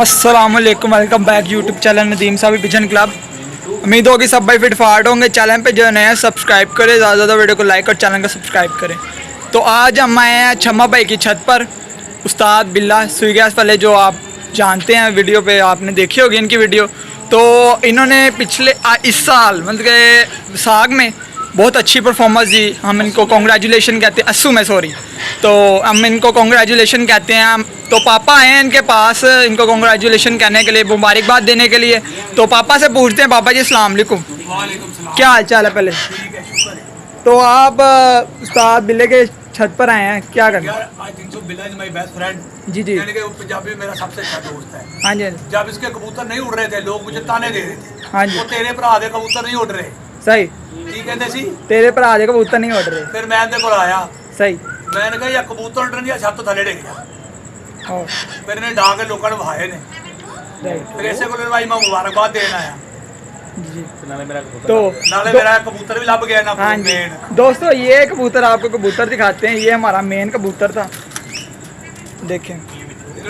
अस्सलामुअलैकुम, welcome back YouTube channel Nadeem साहब vision club. उम्मीद होगी सब भाई फिट फाट होंगे। चैनल पे जो नया सब्सक्राइब करें, ज़्यादा वीडियो को लाइक और चैनल को सब्सक्राइब करें। तो आज हम आए हैं छम्मा भाई की छत पर। उस्ताद बिल्ला सुई गैस वाले जो आप जानते हैं, वीडियो पे आपने देखी होगी इनकी वीडियो। तो इन्होंने पिछले इस साल मतलब के साग में बहुत अच्छी परफॉर्मेंस दी। हम इनको कॉन्ग्रेचुलेशन कहते हैं, अस्सू में सॉरी। तो हम इनको कॉन्ग्रेचुलेशन कहते हैं। तो पापा आए हैं इनके पास इनको कॉन्ग्रेचुलेशन कहने के लिए, मुबारकबाद देने के लिए। तो पापा से पूछते हैं, पापा जी अस्सलाम वालेकुम, क्या हाल चाल है पहले? तो आप उस्ताद बिल्ले के छत पर आए हैं, क्या करना? जी जी, पंजाबी मेरा सबसे अच्छा दोस्त है। हाँ जी जब इसके कबूतर नहीं उड़ रहे थे, लोग मुझे ताने दे रहे थे। हाँ जी, वो तेरे भरा दे कबूतर नहीं उड़ रहे। सही। की कहते सी तेरे भरा दे कबूतर नहीं उड़ रहे। फिर मैं इहदे कोल आया, सही। मैंने कहा या कबूतर उड़ रहे या छत तो थले डिग गया। और फिर इन्हें डा के लोगों ने वहाए ने। राइट फिर ऐसे को भाई मैं मुबारकबाद देना आया। जी। नाले तो मेरा कबूतर भी लभ गया ना। हाँ जी दोस्तों, ये कबूतर आपको कबूतर दिखाते हैं। ये हमारा मेन कबूतर था, देखें।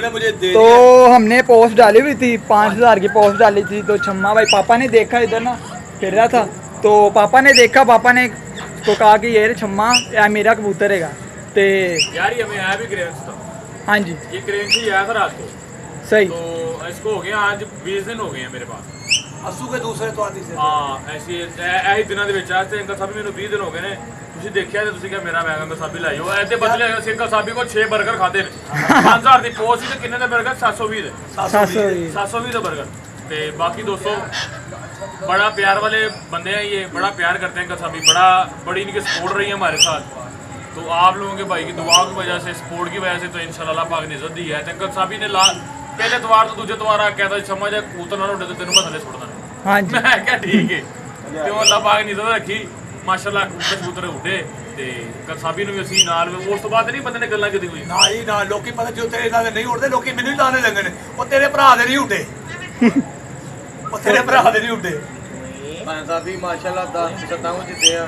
मुझे दे तो हमने पोस्ट डाली हुई थी, 5000 की पोस्ट डाली थी। तो छम्मा भाई पापा ने देखा, इधर ना फिर रहा था, तो पापा ने देखा, पापा ने तो कहा कि ये छम्मा या मेरा कबूतर है। तो यार ये हमें आया भी क्रेन से था। हाँ जी, ये क्रेन से ही आया था रात को। सही। तो इसको हो गया आज 20 दिन हो गए हैं मेरे पास। अस्सू के दूसरे तो आती से ਹਾਂ ਐਸੀ ਦਿਨਾਂ ਦੇ ਵਿੱਚ ਆਸਤੇ ਅੰਕਲ ਸਾਹਿਬ ਮੈਨੂੰ 20 ਦਿਨ ਹੋ ਗਏ ਨੇ। ਤੁਸੀਂ ਦੇਖਿਆ ਤੇ ਤੁਸੀਂ ਕਿਹਾ ਮੇਰਾ ਬੈਗ ਅੰਕਲ ਸਾਹਿਬ ਲਾਇਓ। ਐਦੇ ਬਦਲੇ ਅੰਕਲ ਸਾਹਿਬ ਕੋਲ 6 버ਗਰ ਖਾਦੇ ਨੇ। 5000 ਦੀ ਪੋਸਟ ਤੇ ਕਿੰਨੇ ਦਾ 버ਗਰ? 720 ਦੇ। 720 ਦਾ 버ਗਰ। ਤੇ ਬਾਕੀ दोस्तों बड़ा प्यार वाले बंदे हैं, ये बड़ा प्यार करते हैं अंकल साहब, बड़ी इनकी सपोर्ट रही है हमारे साथ। तो आप लोगों के भाई की दुआ की वजह से, सपोर्ट की वजह से तो इंशाल्लाह अल्लाह पाक ने इज्जत दी है। अंकल साहब ने पहले तवार तो दूजे तवार आ कहता समझ है कबूतर ना उड़े तो तेन मैं थले सुटना। हाँ जी, मैं क्या ठीक है। तो अल्लाह पाक ने इज्जत रखी माशाल्लाह। कबूतर उड़े ਤੇ ਕਰਸਾਬੀ ਨੂੰ ਵੀ ਅਸੀਂ ਨਾਲ ਉਸ ਤੋਂ ਬਾਅਦ ਨਹੀਂ ਬੰਦੇ ਨੇ ਗੱਲਾਂ ਕੀਤੀ ਕੋਈ ਨਾ ਹੀ ਨਾ। ਲੋਕੀ ਪਤਾ ਜੋ ਤੇਰੇ ਨਾਲ ਨਹੀਂ ਉੜਦੇ, ਲੋਕੀ ਮੈਨੂੰ ਹੀ ਲਾਣੇ ਲੱਗੇ ਨੇ। ਉਹ ਤੇਰੇ ਭਰਾ ਦੇ ਨਹੀਂ ਉੱਡੇ, ਉਹ ਤੇਰੇ ਭਰਾ ਦੇ ਨਹੀਂ ਉੱਡੇ। ਸਾਬੀ ਮਾਸ਼ਾਅੱਲਾ 10 ਸਤਾਉ ਜਿੱਤੇ ਆ।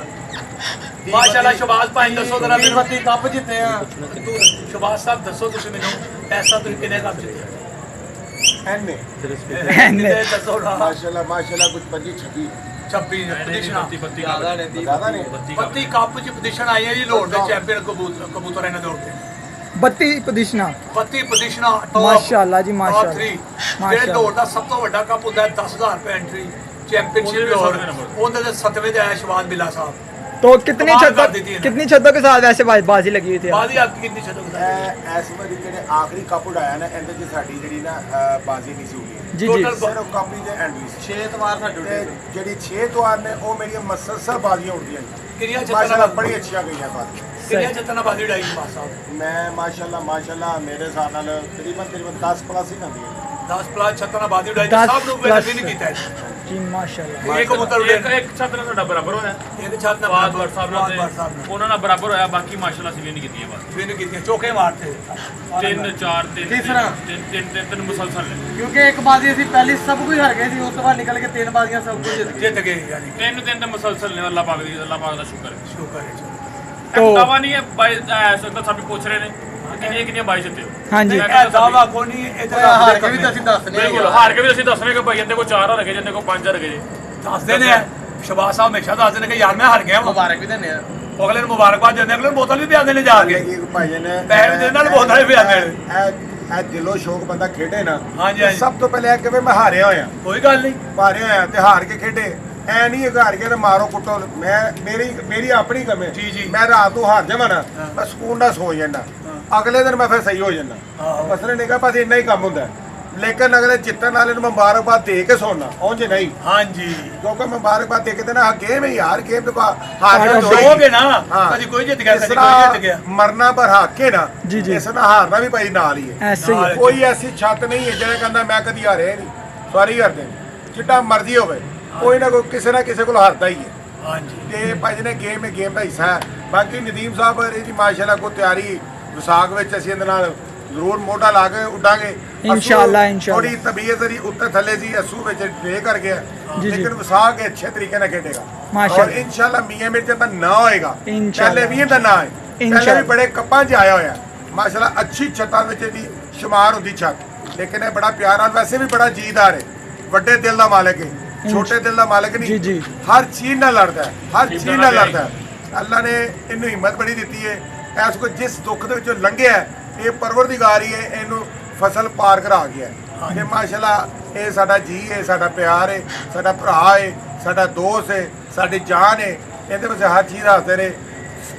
ਮਾਸ਼ਾਅੱਲਾ ਸ਼ਬਾਜ਼ ਭਾਈ ਦੱਸੋ ਜ਼ਰਾ ਮੈਨੂੰ। 32 ਕੱਪ ਜਿੱਤੇ ਆ। ਤੂੰ ਸ਼ਬਾਜ਼ ਸਾਹਿਬ ਦੱਸੋ ਤੁਸੀਂ ਮੈਨੂੰ ਐਸਾ ਤੁਸੀਂ ਕਿੰਨੇ ਕੱਪ ਜਿੱਤੇ? ਐਨੇ ਐਨੇ ਦੱਸੋ ਨਾ। ਮਾਸ਼ਾਅੱਲਾ ਮਾਸ਼ਾਅੱਲਾ ਕੁਝ 25 26 26 ਪੋਜੀਸ਼ਨਾਂ ਜ਼ਿਆਦਾ ਨਹੀਂ ਜ਼ਿਆਦਾ ਨਹੀਂ 32 ਕੱਪ ਚ ਪੋਜੀਸ਼ਨ ਆਈ ਹੈ ਜੀ। ਲੋੜ ਦੇ ਚੈਂਪੀਅਨ ਕਬੂਤਰ ਇਹਨਾਂ ਦੇ ਉੱਤੇ 32 ਪੋਜੀਸ਼ਨਾਂ 32 ਪੋਜੀਸ਼ਨਾਂ ਮਾਸ਼ਾਅੱਲਾ ਜੀ, ਮਾਸ਼ਾਅੱਲਾ। ਜਿਹੜੇ ਦੌੜ ਦਾ ਸਭ ਤੋਂ ਵੱਡਾ ਕੱਪ ਹੁੰਦਾ ਹੈ 10000 ਰੁਪਏ ਐਂਟਰੀ ਚੈਂਪੀਅਨशिप ਦੌੜ, ਉਹਦੇ ਦੇ 7ਵੇਂ ਤੇ ਆਇਆ ਸ਼ਵਾਦ ਬਿੱਲਾ ਸਾਹਿਬ। तो कितनी छतों के साथ वैसे बाजी लगी हुई थी? ਬਾਜ਼ੀ ਆਪਕੀ ਕਿੰਨੀ ਛੱਡੋ ਐਸ ਵਾਰੀ ਜਿਹੜੇ ਆਖਰੀ ਕੱਪ ਉਡਾਇਆ ਨਾ, ਇਹਦੇ ਚ ਸਾਡੀ ਜਿਹੜੀ ਨਾ ਬਾਜ਼ੀ ਨਹੀਂ ਸੀ ਹੋਈ। जी जी, ਸਿਰਫ ਕੱਪ ਦੀ ਐਂਟਰੀ 6 ਤਵਾਰ ਸਾਡੇ ਉੱਤੇ। ਜਿਹੜੀ 6 ਤਵਾਰ ਨੇ ਉਹ ਮੇਰੀਆਂ ਮਸਲਸਲ ਬਾਜ਼ੀਆਂ ਉੱਡੀਆਂ ਕਿੰਨੀਆਂ ਮਾਸ਼ਾਅੱਲਾ, ਛੱਤਾਂ ਬੜੀ ਅੱਛੀਆਂ ਗਈਆਂ ਬਾਜ਼ੀਆਂ। ਕਿੰਨੀਆਂ ਛੱਤਾਂ ਨਾਲ ਬਾਜ਼ੀ ਉਡਾਈ ਸ਼ਵਾਦ ਸਾਹਿਬ? ਮੈਂ ਮਾਸ਼ਾਅੱਲਾ ਮੇਰੇ ਹਿਸਾਬ ਨਾਲ ਤਕਰੀਬਨ 10 ਪਲੱਸ ਹੀ ਹੁੰਦੀ ਹੈ। 10 ਪਲਾਸ ਛੱਤਾਂ ਨਾਲ ਬਾਜ਼ੀ ਉਡਾਈ। 10 ਸਭ ਨੂੰ ਬੇਨਤੀ ਨਹੀਂ ਕੀਤਾ जी ਮਾਸ਼ਾਅੱਲਾ। ਇਹ ਕਬੂਤਰ ਉਡੇ ਇੱਕ ਛੱਤ ਨਾਲ ਸਾਡਾ ਬਰਾਬਰ ਹੋਇਆ। ਇਹਦੇ ਛੱਤ ਨਾਲ ਬਾਦ ਸਾਹਿਬ ਨਾਲ ਸਾਹਿਬ ਤੇ ਉਹਨਾਂ ਨਾਲ ਬਰਾਬਰ ਹੋਇਆ। ਬਾਕੀ ਮਾਸ਼ਾਅੱਲਾ ਅਸੀਂ ਵੀ ਨਹੀਂ ਕੀਤੀਆਂ ਬਸ। ਵੀ ਨਹੀਂ ਕੀਤੀਆਂ, ਚੌਕੇ ਮਾਰਤੇ 3 4 3 ਤੀਸਰਾ। 3 ਮੁਸਲਸਲ ਨੇ। ਕਿਉਂਕਿ ਇੱਕ ਬਾਜ਼ੀ ਅਸੀਂ ਪਹਿਲੀ ਸਭ ਕੁਝ ਹਾਰ ਗਏ ਸੀ, ਉਸ ਤੋਂ ਬਾਅਦ ਨਿਕਲ ਕੇ 3 ਬਾਜ਼ੀਆਂ ਸਭ ਕੁਝ ਜਿੱਤ ਜਿੱਤ ਗਏ ਯਾਨੀ 3 ਮੁਸਲਸਲ ਨੇ। ਅੱਲਾਹ ਪਾਕ ਦਾ ਸ਼ੁਕਰ ਹੈ। ਸ਼ੁਕਰ ਹੈ ਜੀ। तो दावा नहीं है भाई, संगत साहब पूछ रहे ने कितनी बाई जिते हो। हाँ जी, ਇਹ ਦਾਵਾ ਕੋਈ ਨਹੀਂ, ਇਹ ਤਾਂ ਹਾਰ ਕੇ ਵੀ ਤਾਂ ਅਸੀਂ ਦੱਸਦੇ बिल्कुल हार के भी ਅਸੀਂ ਦੱਸਣੇ ਕਿ ਭਾਈ ਇਹਦੇ ਕੋ 4 ਹਾਰ ਗਏ, ਜਿੰਨੇ ਕੋ 5 ਹਾਰ ਗਏ। ਦੱਸਦੇ ਨੇ। ਸ਼ਬਾਜ਼ ਸਾਹਿਬ ਹਮੇਸ਼ਾ ਦੱਸਦੇ ਨੇ ਕਿ ਯਾਰ ਮੈਂ ਹਾਰ ਗਿਆ। ਮੁਬਾਰਕ ਵੀ ਦਿੰਦੇ ਆ। ਅਗਲੇ ਨੂੰ ਮੁਬਾਰਕਬਾਦ ਦਿੰਦੇ, ਅਗਲੇ ਨੂੰ ਬੋਤਲ ਵੀ ਪਿਆਉਂਦੇ ਨੇ ਜਾ ਕੇ। ਭਾਈ ਨੇ ਪੈਸੇ ਵੀ ਦੇ ਨਾਲ ਬੋਤਲ ਵੀ ਪਿਆਉਂਦੇ ਨੇ। ਇਹ ਦਿਲੋਂ ਸ਼ੌਕ ਬੰਦਾ ਖੇਡੇ ਨਾ। ਹਾਂਜੀ, ਹਾਂਜੀ। ਸਭ ਤੋਂ ਪਹਿਲੇ ਇਹ ਕਿ ਮੈਂ ਹਾਰਿਆ ਹੋਇਆ, ਕੋਈ ਗੱਲ ਨਹੀਂ। ਹਾਰਿਆ ਹੋਇਆ ਤੇ ਹਾਰ ਕੇ ਖੇਡੇ। ਐ ਨਹੀਂ ਹਾਰ ਕੇ ਤੇ ਮਾਰੋ ਕੁੱਟੋ। ਮੇਰੀ ਆਪਣੀ ਕਮੀ ਹੈ। ਜੀ, ਜੀ। ਮੈਂ ਰਾਤ ਨੂੰ ਹਾਰ ਜਾਵਾਂ ਨਾ, ਮੈਂ ਸਕੂਨ ਨਾਲ ਸੋ ਜਾਂਦਾ। ਅਗਲੇ ਦਿਨ ਮੈਂ ਫਿਰ ਸਹੀ ਹੋ ਜਾਂਦਾ। ਆਹੋ। ਮਸਲੇ ਨਹੀਂ ਕਾ ਬਸ ਇੰਨਾ ਹੀ ਕੰਮ ਹੁੰਦਾ। ਲੇਕਿਨ ਅਗਲੇ ਜਿੱਤਣ ਵਾਲੇ ਨੂੰ ਮੁਬਾਰਕਬਾਦ ਦੇ ਕੇ ਸੋਣਾ, ਉਂਝ ਨਹੀਂ। ਹਾਂਜੀ, ਕਿਉਂਕਿ ਮੁਬਾਰਕਬਾਦ ਦੇ ਕੇ ਤੇ ਨਾ ਗੇਮ ਹੀ ਯਾਰ, ਗੇਮ ਤੇ ਹਾਰ ਦੋਗੇ ਨਾ। ਹਾਂ। ਕਦੀ ਕੋਈ ਜਿੱਤ ਗਿਆ, ਇਸ ਕਦੀ ਤਰ੍ਹਾਂ ਕੋਈ ਜਿੱਤ ਗਿਆ। ਮਰਨਾ ਪਰ ਹਾਰ ਕੇ ਨਾ, ਜੀ, ਜੀ। ਇਸ ਨਾਲ ਹਾਰਨਾ ਵੀ ਭਾਈ ਨਾਲ ਹੀ ਹੈ। ऐसे ही है। ਕੋਈ ਐਸੀ ਛੱਤ ਨਹੀਂ ਹੈ ਜਿਹੜਾ ਕਹਿੰਦਾ ਮੈਂ ਕਦੀ ਹਾਰਿਆ ਨਹੀਂ। ਸਾਰੀ ਕਰਦੇ ਜਿੱਡਾ ਮਰਜ਼ੀ ਹੋਵੇ, ਕੋਈ ਨਾ ਕੋਈ ਕਿਸੇ ਨਾ ਕਿਸੇ ਕੋਲ ਹਾਰਦਾ ਹੀ ਹੈ। ਹਾਂਜੀ, ਤੇ ਭਾਈ ਨੇ ਗੇਮ ਦਾ ਹਿੱਸਾ ਹੈ। ਬਾਕੀ ਨਦੀਮ ਸਾਹਿਬ ਇਹਦੀ ਮਾਸ਼ਾਅੱਲਾ ਕੋ ਤਿਆਰੀ ਵਿਸਾਖ ਵਿੱਚ ਅਸੀਂ ਇਹਦੇ ਨਾਲ ਜ਼ਰੂਰ ਮੋਢਾ ਲਾ ਕੇ ਉੱਡਾਂਗੇ इंशाल्लाह ਥੋੜੀ इंशाल्लाह। ਤਬੀਅਤ ਦੀ ਉੱਤੇ ਥੱਲੇ ਸੀ, ਅਸੂ ਵਿੱਚ ਡੇ ਕਰ ਗਿਆ, जी, ਲੇਕਿन ਵਿਸਾਖ ਕੇ ਅੱਛੇ ਤਰੀਕੇ ਨਾਲ ਖੇਡੇਗਾ। माशाअल्लाह। ਔਰ ਇਨਸ਼ਾਅੱਲਾ ਮੀਆਂ ਮਿਰਜ਼ਾ ਦਾ ਨਾਂ ਹੋਏਗਾ। इंशाल्लाह। ਪਹਿਲੇ ਵੀ ਇਹਦਾ ਨਾਂ ਹੈ, ਪਹਿਲੇ ਵੀ इंशाल्लाह। ਬੜੇ ਕੱਪਾਂ 'ਚ ਆਇਆ ਹੋਇਆ। ਮਾਸ਼ਾਅੱਲਾ ਅੱਛੀ ਛੱਤਾਂ ਵਿੱਚ ਇਹਦੀ ਸ਼ੁਮਾਰ ਹੁੰਦੀ ਛੱਤ। ਲੇਕਿਨ ਇਹ ਬੜਾ ਪਿਆਰ ਨਾਲ, ਵੈਸੇ ਵੀ ਬੜਾ ਜੀਦਾਰ ਹੈ, ਵੱਡੇ ਦਿਲ ਦਾ ਮਾਲਕ ਹੈ, ਛੋਟੇ ਦਿਲ ਦਾ ਮਾਲਕ ਜੀ, ਨਹੀਂ। ਜੀ। ਹਰ ਚੀਜ਼ ਨਾਲ ਲੜਦਾ ਹੈ, ਹਰ ਚੀਜ਼ ਨਾਲ ਲੜਦਾ ਹੈ। ਅੱਲਾ ਨੇ ਇਹਨੂੰ ਹਿੰਮਤ ਬੜੀ ਦਿੱਤੀ ਹੈ। ਐਸ ਕੋ ਜਿਸ ਦੁੱਖ ਦੇ ਵਿੱਚੋਂ ਲੰਘਿਆ ਹੈ, ਇਹ ਪਰਵਰਦੀਗਾਰ ਹੀ ਹੈ ਇਹਨੂੰ ਫਸਲ ਪਾਰ ਕਰਾ ਗਿਆ ਹੈ। ਤੇ ਮਾਸ਼ਾਅੱਲਾ ਇਹ ਸਾਡਾ ਜੀ ਹੈ, ਸਾਡਾ ਪਿਆਰ ਹੈ, ਸਾਡਾ ਭਰਾ ਹੈ, ਸਾਡਾ ਦੋਸਤ ਹੈ, ਸਾਡੀ ਜਾਨ ਹੈ। ਇਹਦੇ ਵਿੱਚ ਹਰ ਚੀਜ਼ ਹੱਸਦੇ ਨੇ।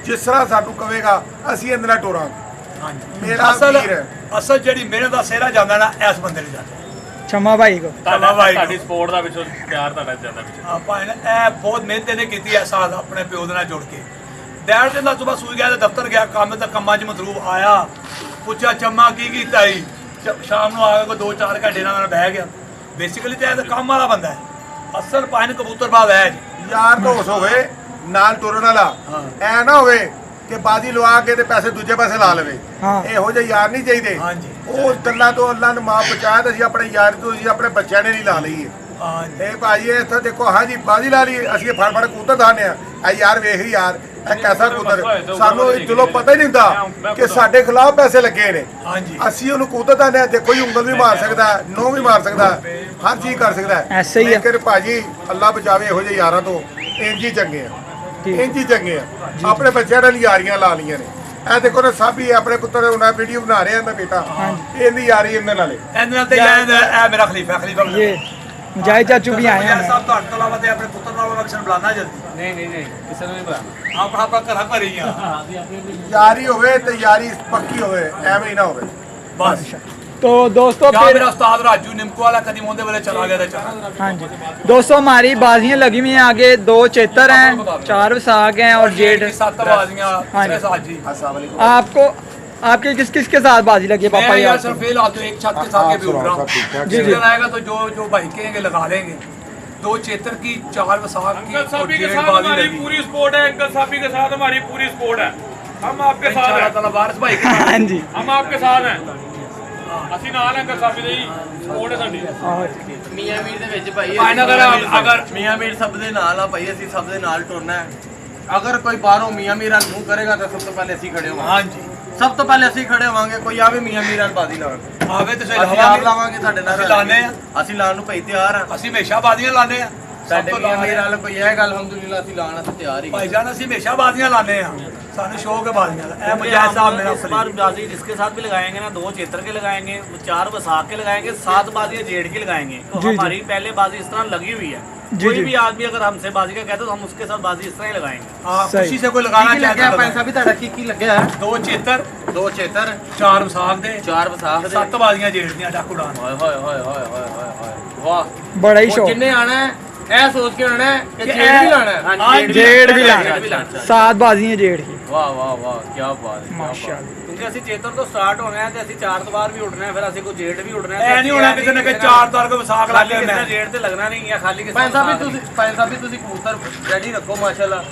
ਜਿਸ ਤਰ੍ਹਾਂ ਸਾਨੂੰ ਕਹੇਗਾ ਅਸੀਂ ਇਹਦੇ ਨਾਲ ਟੁਰਾਂਗੇ। ਮੇਰਾ ਅਸਲ ਵੀਰ ਹੈ। ਅਸਲ ਜਿਹੜੀ ਮਿਹਨਤ ਦਾ ਸਿਹਰਾ ਜਾਂਦਾ ਨਾ ਇਸ ਬੰਦੇ ਨੂੰ ਜਾਂਦਾ। ਛਮਾ ਭਾਈ ਕੋ ਤੁਹਾਡੀ ਸਪੋਰਟ ਦਾ ਵਿੱਚੋਂ ਪਿਆਰ ਤੁਹਾਡਾ ਜ਼ਿਆਦਾ ਵਿੱਚ ਆਪਾਂ ਇਹ ਬਹੁਤ ਮਿਹਨਤ ਇਹਨੇ ਕੀਤੀ ਐ ਸਾਲ ਆਪਣੇ ਪਿਓ ਦੇ ਨਾਲ ਜੁੜ ਕੇ। ਡੈਡ ਦੇ ਨਾਲ ਸੁਬਾ ਸੂਈ ਗਿਆ ਤੇ ਦਫ਼ਤਰ ਗਿਆ, ਕੰਮ ਤੇ ਕੰਮਾਂ 'ਚ ਮਸਰੂਫ ਆਇਆ, ਪੁੱਛਿਆ ਚੰਮਾ ਕੀ ਕੀਤਾ ਜੀ, ਸ਼ਾਮ ਨੂੰ ਆ ਕੇ ਕੋਈ 2-4 ਘੰਟੇ ਨਾਲ ਬਹਿ ਗਿਆ। ਬੇਸਿਕਲੀ ਤਾਂ ਇਹ ਤਾਂ ਕੰਮ ਵਾਲਾ ਬੰਦਾ ਹੈ। ਅਸਲ ਪਾਇਨ ਕਬੂਤਰਬਾਜ਼ ਹੈ ਜੀ। ਯਾਰ ਦੋਸਤ ਹੋਵੇ ਨਾਲ ਤੁਰਨ ਵਾਲਾ, ਐ ਨਾ ਹੋਵੇ ਕਿ ਬਾਜੀ ਲਵਾ ਕੇ ਤੇ ਪੈਸੇ ਦੂਜੇ ਪਾਸੇ ਲਾ ਲਵੇ। ਹਾਂ। ਇਹੋ ਜਿਹੇ ਯਾਰ ਨਹੀਂ ਚਾਹੀਦੇ। ਹਾਂਜੀ। ਉਹ ਗੱਲਾਂ ਤੋਂ ਅੱਲਾ ਨੇ ਮਾਫ ਬਚਾਇਆ ਤੇ ਅਸੀਂ ਆਪਣੇ ਯਾਰ ਤੋਂ ਅਸੀਂ ਆਪਣੇ ਬੱਚਿਆਂ ਨੇ ਨਹੀਂ ਲਾ ਲਈ। ਹਾਂਜੀ। ਇਹ ਭਾਜੀ ਇੱਥੇ ਦੇਖੋ, ਹਾਂਜੀ ਬਾਜੀ ਲਾ ਲਈ, ਅਸੀਂ ਫੜ ਫੜ ਕਬੂਤਰ ਦਾਨੇ ਆ। ਇਹ ਯਾਰ ਵੇਖ ਯਾਰ ਇਹ ਕੈਸਾ ਕਬੂਤਰ, ਸਾਨੂੰ ਦਿਲੋਂ ਪਤਾ ਹੀ ਨਹੀਂ ਹੁੰਦਾ ਕਿ ਸਾਡੇ ਖਿਲਾਫ ਪੈਸੇ ਲੱਗੇ ਨੇ। ਹਾਂਜੀ। ਅਸੀਂ ਉਹਨੂੰ ਕਬੂਤਰ ਦਾਨੇ ਆ, ਦੇਖੋ ਜੀ ਉਂਗਲ ਵੀ ਮਾਰ ਸਕਦਾ, ਨੋਹ ਵੀ ਮਾਰ ਸਕਦਾ, ਹਰ ਚੀਜ਼ ਕਰ ਸਕਦਾ ਹੈ। ਐਸੇ ਹੀ ਆ। ਲੇਕਿਨ ਭਾਜੀ ਅੱਲਾ ਬਚਾਵੇ ਇਹੋ ਜਿਹੇ ਯਾਰਾਂ ਤੋਂ। ਇੰਜ ਹੀ ਚੰਗੇ ਆ, ਇੰਜ ਹੀ ਚੰਗੇ ਆ। ਆਪਣੇ ਬੱਚਿਆਂ ਨਾਲ ਯਾਰੀਆਂ ਲਾ ਲਈਆਂ ਨੇ। ਇਹ ਦੇਖੋ ਨਾ ਸਾਬੀ ਆਪਣੇ ਪੁੱਤਰ ਉਹਨਾਂ ਵੀਡੀਓ ਬਣਾ ਰਿਹਾ ਇਹਦਾ ਬੇਟਾ, ਇਹਦੀ ਯਾਰੀ ਇਹਦੇ ਨਾਲ ਹੈ। ਇਹਦੇ ਨਾਲ ਤੇ ਇਹ ਮੇਰਾ ਖਲੀਫਾ ये मुजाहिद चाचू भी आए हैं ਸਾਹਿਬ ਤੁਹਾਡੇ ਤੋਂ ਇਲਾਵਾ ਤੇ ਆਪਣੇ ਪੁੱਤਰ ਨਾਲ ਵਕਸ਼ਨ ਬੁਲਾਣਾ ਜਲਦੀ। ਨਹੀਂ ਕਿਸੇ ਨੂੰ ਨਹੀਂ ਬੁਲਾਣਾ। ਆਪਾਂ ਘਰਾਂ ਘਰ ਹੀ ਆ। ਯਾਰੀ ਹੋਵੇ ਤੇ ਯਾਰੀ ਪੱਕੀ ਹੋਵੇ, ਐਵੇਂ ਹੀ ਨਾ ਹੋਵੇ। ਬਸ तो दोस्तों ਜਾਂ फिर ਮੇਰਾ ਉਸਤਾਦ ਰਾਜੂ ਨਿੰਮਕੋ ਵਾਲਾ ਕਦੀ ਉਹਦੇ ਵੇਲੇ ਚਲਾ ਗਿਆ ਤਾਂ ਚਲਾ। हाँ जी दोस्तों हमारी बाजियां लगी हुई हैं आगे, 2 चेतर हैं, 4 वसाक हैं और जेड। 7 बाजियां हाँ जी। 6 साल जी। अस्सलाम वालेकुम। आपको आपके किस किस के साथ बाजी लगी है पापा मैं यार यार? सिर्फ फिलहाल तो एक छत के साथ भी उड़ रहा हूँ। जी, जी। आएगा तो जो भाई कहेंगे लगा लेंगे। 2 चेतर की, 4 वसाक की अंकल और साहब के जेड साथ बाजी हमारी लगी। पूरी सपोर्ट है। अंकल साहब के साथ हमारी पूरी सपोर्ट है। हम आपके साथ इंशाअल्लाह हैं। ताला वारिस भाई के हाँ जी हम आपके साथ हैं। ਅਸੀਂ ਨਾਲ ਅੰਕਲ ਸਾਹਿਬ ਦੀ ਸਪੋਰਟ ਹੈ ਸਾਡੀ। और ਮੀਆਂ ਮੀਰ ਦੇ ਵਿੱਚ ਭਾਈ ਭਾਈ ਨਾ ਅਗਰ ਮੀਆਂ ਮੀਰ ਸਭ ਦੇ ਨਾਲ ਆ ਭਾਈ, ਅਸੀਂ ਸਭ ਦੇ ਨਾਲ ਟੁਰਨਾ ਹੈ। ਅਗਰ ਕੋਈ ਬਾਹਰੋਂ ਮੀਆਂ ਮੀਰ ਨਾਲ ਮੂੰਹ ਕਰੇਗਾ ਤਾਂ ਸਭ ਤੋਂ ਪਹਿਲੇ ਅਸੀਂ ਖੜੇ ਹੋਵਾਂਗੇ। हाँ जी ਸਭ ਤੋਂ ਪਹਿਲੇ ਅਸੀਂ ਖੜੇ ਹੋਵਾਂਗੇ। ਕੋਈ ਆਵੇ ਮੀਆਂ ਮੀਰ ਨਾਲ ਬਾਜ਼ੀ ਲਾਉਣ, ਆਵੇ ਤੇ ਅਸੀਂ ਆਪ ਲਾਵਾਂਗੇ। ਸਾਡੇ ਨਾਲ ਅਸੀਂ ਲਾਣੇ ਆ। ਅਸੀਂ ਲਾਉਣ ਨੂੰ ਭਾਈ ਤਿਆਰ ਆ। ਅਸੀਂ ਹਮੇਸ਼ਾ ਬਾਜ਼ੀਆਂ ਲਾਣੇ ਆ। ਸਾਡੇ ਮੀਆਂ ਮੀਰ ਨਾਲ ਕੋਈ ਇਹ ਗੱਲ ਅਲਹਮਦੁਲਿਲਾ ਅਸੀਂ ਲਾਉਣ ਵਾਸਤੇ ਤਿਆਰ ਹੀ ਭਾਈ ਜਾਨ ਅਸੀਂ ਹਮੇਸ਼ਾ ਬਾਜ਼ੀਆਂ ਲਾਣੇ ਆ। ਸਾਨੂੰ ਸ਼ੌਕ ਹੈ ਬਾਜ਼ੀਆਂ ਦਾ। ਇਹ ਮੁਜਾਹਿਦ ਸਾਹਿਬ मेरा इस बार बाजी जिसके साथ भी लगाएंगे ना, 2 चेतर के लगाएंगे, 4 वसाक के लगाएंगे, 7 बाजी जेड की लगाएंगे। तो जी, जी। हमारी पहले बाजी इस तरह लगी हुई है। जी, कोई जी। भी आदमी अगर हमसे बाजी का कहता है तो हम उसके साथ बाजी इस तरह ही लगाएंगे। हाँ, सही। खुशी से कोई लगाना ਕੀ ਲੱਗਿਆ चाहता ਭਾਈ है। ਸਾਹਿਬ ਤੁਹਾਡਾ ਕੀ ਲੱਗਿਆ? 2 ਚੇਤਰ, 2 ਚੇਤਰ, 4 ਵਸਾਕ ਦੇ, 4 ਵਸਾਖ ਦੇ। 7 ਬਾਜ਼ੀਆਂ ਜੇੜਦੀਆਂ ਡਾਕੂ ਡਾਨ। ਹੋਏ ਹੋਏ ਹੋਏ ਹੋਏ ਹੋਏ ਹੋਏ ਹੋਏ ਵਾਹ। बड़ा ही ਉਹ शौक। ਜਿੰਨੇ ਆਣਾ ਹੈ ਇਹ ਸੋਚ ਕੇ ਆਣਾ ਹੈ ਕਿ ਕਿ ਜੇਡ ਵੀ ਲਾਣਾ ਹੈ। ਹਾਂਜੀ, जेड भी जेड भी लाना लाना। 7 बाजियां जेड की ਵਾਹ ਵਾਹ ਵਾਹ ਕੀ ਬਾਤ ਹੈ, माशाल्लाह। क्योंकि असं चेतर तो स्टार्ट होना है तो असं 4 ਤੋਂ ਬਾਅਦ ਵੀ ਉੱਡਣਾ ਹੈ, ਫਿਰ ਅਸੀਂ ਕੋਈ ਜੇਡ ਵੀ ਉੱਡਣਾ ਐ ਨਹੀਂ ਹੋਣਾ ਕਿਸੇ ਨੇ ਕਿ 4 ਤਾਰ ਕੋ ਵਸਾਕ ਲਾ ਖਾਲੀ ਕੇ ਕਿਸੇ ਮੈਂ ਨੇ ਜੇਡ ਤੇ ਲੱਗਣਾ ਨਹੀਂ ਹੈ, ਖਾਲੀ ਕਿਸੇ ਭਾਈ ਸਾਹਿਬ ਨੇ ਵੀ ਤੁਸੀਂ ਕਬੂਤਰ ਰੈਡੀ ਰੱਖੋ ਮਾਸ਼ਾਅੱਲਾ।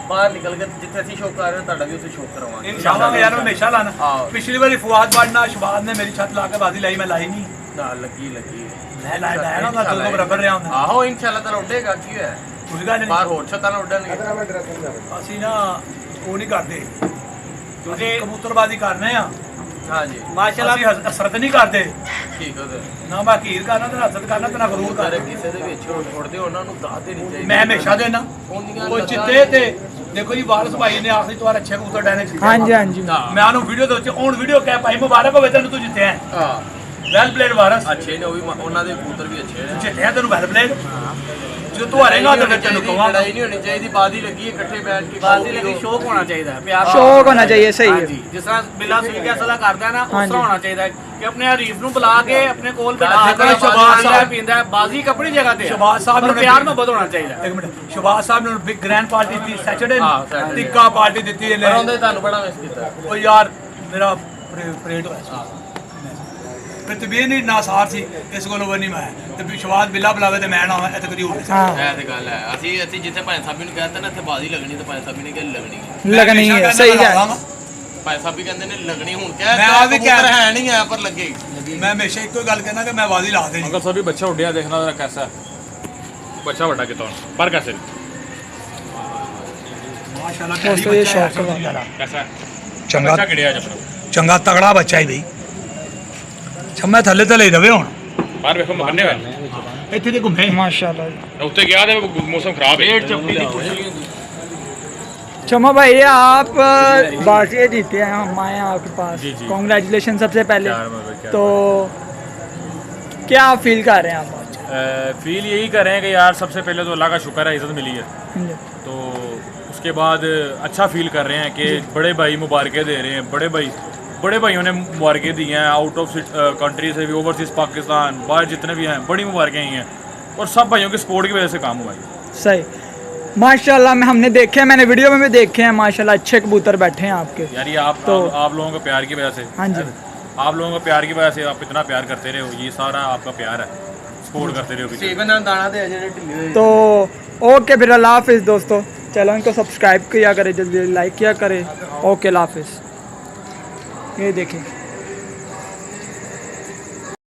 ਬਾਹਰ ਨਿਕਲ ਕੇ ਜਿੱਥੇ ਅਸੀਂ ਸ਼ੌਕ ਕਰ ਰਹੇ ਹਾਂ ਤੁਹਾਡਾ ਵੀ ਉੱਥੇ ਸ਼ੌਕ ਕਰਵਾਵਾਂਗੇ ਇਨਸ਼ਾਅੱਲਾ ਯਾਰ ਹਮੇਸ਼ਾ ਲਾਣਾ। ਆਹੋ। ਪਿਛਲੀ ਵਾਰੀ ਫੁਆਦ ਬਾੜਨਾ ਸ਼ਬਾਦ ਨੇ ਮੇਰੀ ਛੱਤ ਲਾ ਕੇ ਬਾਜ਼ੀ ਲਾਈ, ਮੈਂ ਲਾਈ ਨਹੀਂ। ਨਾਲ ਲੱਗੀ ਮੈਂ ਲਾਇਆ ਨਾ, ਮੈਂ ਦੋਨੋਂ ਬਰਾਬਰ ਰਿਹਾ ਹੁੰਦਾ। ਆਹੋ ਇਨਸ਼ਾਅੱਲਾ ਤਾਂ ਉੱਡੇਗਾ। ਕੀ ਹੋਇਆ ਕੋਈ ਗੱਲ ਨਹੀਂ। ਬਾਹਰ ਹੋਰ ਛੱਤਾਂ ਨਾਲ ਉੱਡਣਗੇ। ਅਸੀਂ ਨਾ ਉਹ ਨਹੀਂ ਕਰਦੇ, ਅਸੀਂ ਕਬੂਤਰਬਾਜ਼ੀ ਕਰਨੇ ਆ। ਹਾਂਜੀ ਮਾਸ਼ਾਅੱਲਾ ਅਸੀਂ ਹਸਰਤ ਨਹੀਂ ਕਰਦੇ। ਠੀਕ ਹੈ ਨਾ ਮੈਂ ਹਕੀਰ ਕਰਨਾ ਤੇ ਹਸਰਤ ਕਰਨਾ ਤੇ ਨਾ ਗਰੂਰ ਕਬੂਤਰ ਕਰਨਾ। ਕਿਸੇ ਦੇ ਵਿੱਚ ਉੱਡਦੇ ਉਹਨਾਂ ਨੂੰ ਦੱਸ ਦੇਣੀ ਚਾਹੀਦੀ। ਮੈਂ ਹਮੇਸ਼ਾ ਦੇਣਾ। ਉਹਦੀਆਂ ਉਹ ਲੱਤਾਂ- ਚਿੱਤੇ ਤੇ ਦੇਖੋ ਜੀ ਵਾਰਿਸ ਭਾਈ ਨੇ ਆਖਰੀ ਵਾਰ ਅੱਛੇ ਕਬੂਤਰ ਡਾਣੇ ਸੀ। हाँ जी हाँ जी ਮੈਂ ਉਹਨੂੰ ਵੀਡੀਓ ਦੇ ਵਿੱਚ ਹੁਣ ਵੀਡੀਓ ਕਹਿ ਭਾਈ ਮੁਬਾਰਕ ਹੋਵੇ ਤੈਨੂੰ, ਤੂੰ ਜਿੱਤਿਆ ਹੈ। ਹਾਂ ਵੈਲ ਪਲੇਡ ਵਾਰਿਸ, ਅੱਛੇ ਨੇ ਉਹ ਵੀ ਉਹਨਾਂ ਦੇ ਕਬੂਤਰ ਵੀ ਅੱਛੇ ਨੇ। ਜਿੱਤਿਆ ਤੈਨੂੰ ਵੈਲ ਪਲੇਡ। ਜੋ ਤੂੰ ਹਾਰੇਗਾ ਤਾਂ ਫਿਰ ਤੈਨੂੰ ਕਹਾਂ। ਲੜਾਈ ਨਹੀਂ ਹੋਣੀ ਚਾਹੀਦੀ। ਬਾਦੀ ਲੱਗੀ ਇਕੱਠੇ ਬੈਠ ਕੇ बाजी लगी, शौक होना चाहिए, प्यार शौक होना चाहिए, सही हाँ है। जी, जिस तरह बिला सुई के असला करता है ना, हाँ उस जी। तरह होना चाहिए कि अपने हरीफ ਨੂੰ ਬੁਲਾ ਕੇ ਆਪਣੇ ਕੋਲ ਬਿਠਾ देखो ਕੇ शहबाज शबाज साहब- ਸਾਹਿਬ ਪੀਂਦਾ ਹੈ। ਬਾਜ਼ੀ ਆਪਣੀ ਜਗ੍ਹਾ ਤੇ ਹੈ, शहबाज साहब पर ने ਪਿਆਰ भी- ਮੁਹੱਬਤ ਹੋਣਾ ਚਾਹੀਦਾ। ਇੱਕ ਮਿੰਟ, ਸ਼ਬਾਜ਼ ਸਾਹਿਬ ਨੇ ਬਿਗ ਗ੍ਰੈਂਡ ਪਾਰਟੀ ਦਿੱਤੀ ਸੈਟਰਡੇ ਹਾਂ, ਨੂੰ, Saturday। ਟਿੱਕਾ ਪਾਰਟੀ ਦਿੱਤੀ ਪਰ ਇਹਨੇ। ਉਹਦੇ ਤੁਹਾਨੂੰ ਬੜਾ ਮਿਸ ਕੀਤਾ। ਉਹ ਯਾਰ ਮੇਰਾ ਪਰੇਡ ਹੋਇਆ ਸੀ। ਫਿਰ ਤਬੀਅਤ ਨਹੀਂ ਨਾਸਾਰ ਸੀ, ਇਸ ਕੋਲੋਂ ਵੀ ਨਹੀਂ ਮੈਂ ਤੇ ਵਿਸ਼ਵਾਸ ਬਿੱਲਾ ਬੁਲਾਵੇ ਤੇ ਮੈਂ ਨਾ ਹੋਵਾਂ, ਇਹ ਤਾਂ ਕਦੀ ਹੋ ਨਹੀਂ ਸਕਦਾ। हाँ ਇਹ ਤੇ ਗੱਲ ਹੈ। ਅਸੀਂ ਜਿੱਥੇ ਭਾਈ ਸਾਹਿਬ ਨੂੰ ਕਹਿੰਦੇ ਨੇ ਇੱਥੇ ਬਾਜ਼ੀ ਲੱਗਣੀ ਤੇ ਭਾਈ ਸਾਹਿਬ ਨੇ ਕਿਹਾ ਲੱਗਣੀ ਹੈ। लगनी है, ਹਮੇਸ਼ਾ सही ਕਹਿੰਦਾ है। ਲਾਵਾਂਗਾ। ਭਾਈ ਸਾਹਿਬ ਵੀ ਕਹਿੰਦੇ ਨੇ ਲੱਗਣੀ ਹੁਣ ਕਿਹਾ ਮੈਂ ਆਪ ਵੀ ਕਹਿ- ਕਬੂਤਰ ਹੈ ਨਹੀਂ ਹੈ ਪਰ ਲੱਗੇਗੀ। ਮੈਂ ਹਮੇਸ਼ਾ ਇੱਕੋ ਹੀ ਗੱਲ ਕਹਿਣਾ ਕਿ ਮੈਂ ਬਾਜ਼ੀ ਲਾ ਦੇਣੀ। ਅੰਕਲ ਸਾਹਿਬ ਵੀ ਬੱਚਾ ਉੱਡਿਆ ਦੇਖਣਾ ਜਰਾ ਕੈਸਾ ਹੈ। ਬੱਚਾ ਵੱਡਾ ਕਿਤੋਂ ਪਰ ਕੈਸੇ ਮਾਸ਼ਾਅੱਲਾ दोस्तों ये शौक का ਕੈਸਾ ਹੈ? ਚੰਗਾ ਬੱਚਾ ਕਿਹੜਿਆ ਜਬ ਚੰਗਾ ਤਗੜਾ ਬੱਚਾ ਹੀ ਬਈ। ਛੰਮਾ ਥੱਲੇ ਥੱਲੇ ਰਵੇ ਹੁਣ ਬਾਹਰ ਵੇਖੋ ਮਗਨੇ ਵੇ ਇੱਥੇ ਤੇ ਘੁੰਮੇ माशाल्लाह जी। ਉੱਤੇ ਗਿਆ ਤੇ ਮੌਸਮ ਖਰਾਬ ਹੈ चपटी की कुर्सी शमा भाई आप बाजिए जीते हैं, हम आए हैं आपके पास। जी, जी। कॉन्ग्रेचुलेशन सबसे पहले। यार, क्या तो क्या फील कर रहे हैं आप आज? फील यही कर रहे हैं कि यार सबसे पहले तो अल्लाह का शुक्र है इज़्ज़त मिली है, जी। तो उसके बाद अच्छा फील कर रहे हैं कि बड़े भाई मुबारकें दे रहे हैं। बड़े भाइयों ने मुबारकें दी हैं, आउट ऑफ कंट्री से भी, ओवरसीज़ पाकिस्तान बाहर जितने भी हैं, बड़ी मुबारकें ही हैं और सब भाइयों के सपोर्ट की वजह से काम हुआ है। सही माशाल्लाह में हमने देखे हैं, मैंने वीडियो में भी देखे हैं माशाल्लाह, अच्छे कबूतर बैठे हैं आपके। यार ये आप लोगों के प्यार की वजह से, हाँ जी। आप लोगों के प्यार की वजह से आप इतना प्यार करते रहे हो, ये सारा आपका प्यार है, सपोर्ट करते रहे हो पीछे। सेवन ना दाना दे जेडे ढिल्ले होए तो ओके फिर अल्लाह हाफिज़ दोस्तों, चैनल को सब्सक्राइब किया करें, जल्दी लाइक किया करें। ओके अल्लाह हाफिज़। ये देखें